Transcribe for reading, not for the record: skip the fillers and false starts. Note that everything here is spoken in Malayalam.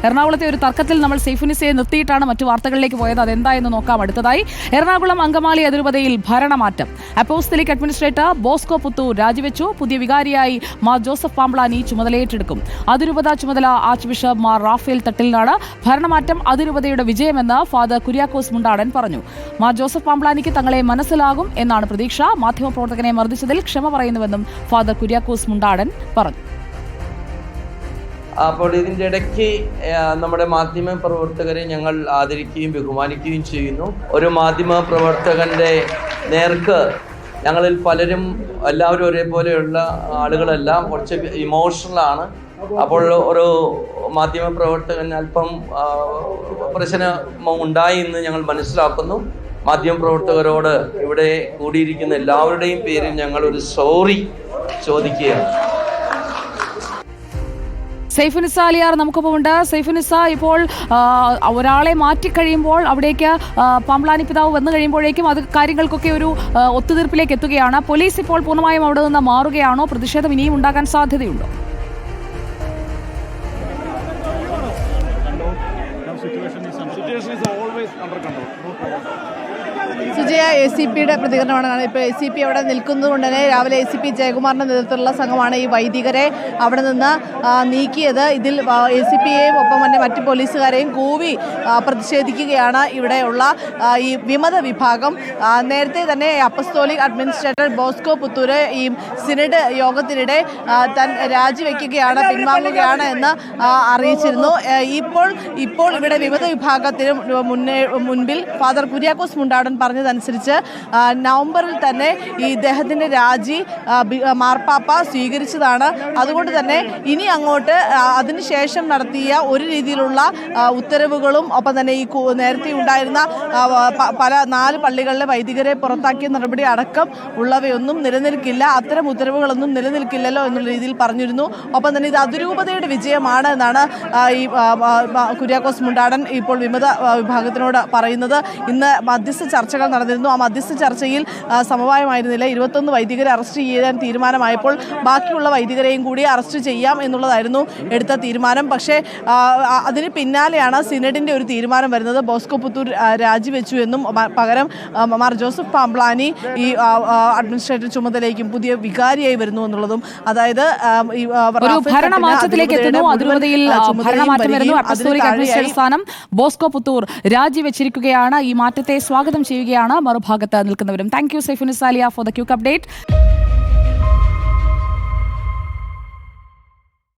എറണാകുളത്തെ ഒരു തർക്കത്തിൽ നമ്മൾ സൈഫുനിസയെ നിർത്തിയിട്ടാണ് മറ്റു വാർത്തകളിലേക്ക് പോയത്. അതെന്തായെന്ന് നോക്കാം. അടുത്തതായി എറണാകുളം അങ്കമാലി അതിരൂപതയിൽ ഭരണമാറ്റം. അപ്പോസ്തലിക് അഡ്മിനിസ്ട്രേറ്റർ ബോസ്കോ പുത്തൂർ രാജിവെച്ചു. പുതിയ വികാരിയായി മാർ ജോസഫ് പാംബ്ലാനി ചുമതലയേറ്റെടുക്കും. അതിരൂപത ചുമതല ആർച്ച് ബിഷപ്പ് മാർ റാഫേൽ തട്ടിലിനാണ്. ഭരണമാറ്റം അതിരൂപതയുടെ വിജയമെന്ന് ഫാദർ കുര്യാക്കോസ് മുണ്ടാടൻ പറഞ്ഞു. മാർ ജോസഫ് പാംബ്ലാനിക്ക് തങ്ങളെ മനസ്സിലാകും എന്നാണ് പ്രതീക്ഷ. മാധ്യമപ്രവർത്തകനെ മർദ്ദിച്ചതിൽ ക്ഷമ പറയുന്നുവെന്നും ഫാദർ കുര്യാക്കോസ് മുണ്ടാടൻ പറഞ്ഞു. അപ്പോൾ ഇതിൻ്റെ ഇടയ്ക്ക് നമ്മുടെ മാധ്യമ പ്രവർത്തകരെ ഞങ്ങൾ ആദരിക്കുകയും ബഹുമാനിക്കുകയും ചെയ്യുന്നു. ഒരു മാധ്യമ പ്രവർത്തകൻ്റെ നേർക്ക് ഞങ്ങളിൽ പലരും എല്ലാവരും ഒരേപോലെയുള്ള ആളുകളല്ല, കുറച്ച് ഇമോഷണലാണ്. അപ്പോൾ ഒരു മാധ്യമ പ്രവർത്തകൻ അല്പം പ്രശ്നം ഉണ്ടായി എന്ന് ഞങ്ങൾ മനസ്സിലാക്കുന്നു. മാധ്യമ പ്രവർത്തകരോട് ഇവിടെ കൂടിയിരിക്കുന്ന എല്ലാവരുടെയും പേരിൽ ഞങ്ങൾ ഒരു സോറി ചോദിക്കുകയാണ്. സൈഫുനിസ അലിയാർ നമുക്കൊപ്പമുണ്ട്. സൈഫുനിസ, ഇപ്പോൾ ഒരാളെ മാറ്റിക്കഴിയുമ്പോൾ അവിടേക്ക് പാംബ്ലാനി പിതാവ് വന്നു കഴിയുമ്പോഴേക്കും അത് കാര്യങ്ങൾക്കൊക്കെ ഒരു ഒത്തുതീർപ്പിലേക്ക് എത്തുകയാണ്. പോലീസ് ഇപ്പോൾ പൂർണ്ണമായും അവിടെ നിന്ന് മാറുകയാണോ? പ്രതിഷേധം ഇനിയും ഉണ്ടാകാൻ സാധ്യതയുണ്ടോ? സുജയ, ACPയുടെ പ്രതികരണമാണ്. ഇപ്പോൾ ACP അവിടെ നിൽക്കുന്നത് കൊണ്ട് തന്നെ രാവിലെ ACP ജയകുമാറിൻ്റെ നേതൃത്വത്തിലുള്ള സംഘമാണ് ഈ വൈദികരെ അവിടെ നിന്ന് നീക്കിയത്. ഇതിൽ ACPയെയും ഒപ്പം തന്നെ മറ്റ് പോലീസുകാരെയും കൂവി പ്രതിഷേധിക്കുകയാണ് ഇവിടെയുള്ള ഈ വിമത വിഭാഗം. നേരത്തെ തന്നെ അപ്പസ്തോലിക് അഡ്മിനിസ്ട്രേറ്റർ ബോസ്കോ പുത്തൂര് ഈ സിനഡ് യോഗത്തിനിടെ താൻ രാജിവെക്കുകയാണ്, പിൻവാങ്ങുകയാണ് എന്ന് അറിയിച്ചിരുന്നു. ഇപ്പോൾ ഇവിടെ വിമത വിഭാഗത്തിന് മുൻപിൽ ഫാദർ കുര്യാക്കോസ് മുണ്ടാടൻ പറഞ്ഞതനുസരിച്ച് നവംബറിൽ തന്നെ ഈ ഇദ്ദേഹത്തിൻ്റെ രാജി മാർപ്പാപ്പ സ്വീകരിച്ചതാണ്. അതുകൊണ്ട് തന്നെ ഇനി അങ്ങോട്ട് അതിനുശേഷം നടത്തിയ ഒരു രീതിയിലുള്ള ഉത്തരവുകളും ഒപ്പം തന്നെ ഈ നേരത്തെ ഉണ്ടായിരുന്ന പല 4 പള്ളികളിലെ വൈദികരെ പുറത്താക്കിയ നടപടി അടക്കം ഉള്ളവയൊന്നും നിലനിൽക്കില്ല, അത്തരം ഉത്തരവുകളൊന്നും നിലനിൽക്കില്ലല്ലോ എന്നുള്ള രീതിയിൽ പറഞ്ഞിരുന്നു. ഒപ്പം തന്നെ ഇത് അതിരൂപതയുടെ വിജയമാണ് എന്നാണ് ഈ കുര്യാക്കോസ് മുണ്ടാടൻ ഇപ്പോൾ വിമത വിഭാഗത്തിനോട് പറയുന്നത്. ഇന്ന് മധ്യസ്ഥ ചർച്ചകൾ നടന്നിരുന്നു. ആ മധ്യസ്ഥ ചർച്ചയിൽ സമവായമായിരുന്നില്ല. 21 വൈദികരെ അറസ്റ്റ് ചെയ്യാൻ തീരുമാനമായപ്പോൾ ബാക്കിയുള്ള വൈദികരെയും കൂടി അറസ്റ്റ് ചെയ്യാം എന്നുള്ളതായിരുന്നു എടുത്ത തീരുമാനം. പക്ഷേ അതിന് പിന്നാലെയാണ് സിനഡിൻ്റെ ഒരു തീരുമാനം വരുന്നത്. ബോസ്കോ പുത്തൂർ രാജിവെച്ചു എന്നും പകരം മാർ ജോസഫ് പാംബ്ലാനി ഈ അഡ്മിനിസ്ട്രേറ്റർ ചുമതലയ്ക്കും പുതിയ വികാരിയായി വരുന്നു എന്നുള്ളതും, അതായത് സ്ഥാനം ബോസ്കോ പുത്തൂർ രാജിവെച്ചിരിക്കുകയാണ്. ഈ മാറ്റത്തെ സ്വാഗതം ചെയ്യുകയാണ് മറുഭാഗത്ത് നിൽക്കുന്നവരും. Thank you Saifunnisa Aliya for the quick update.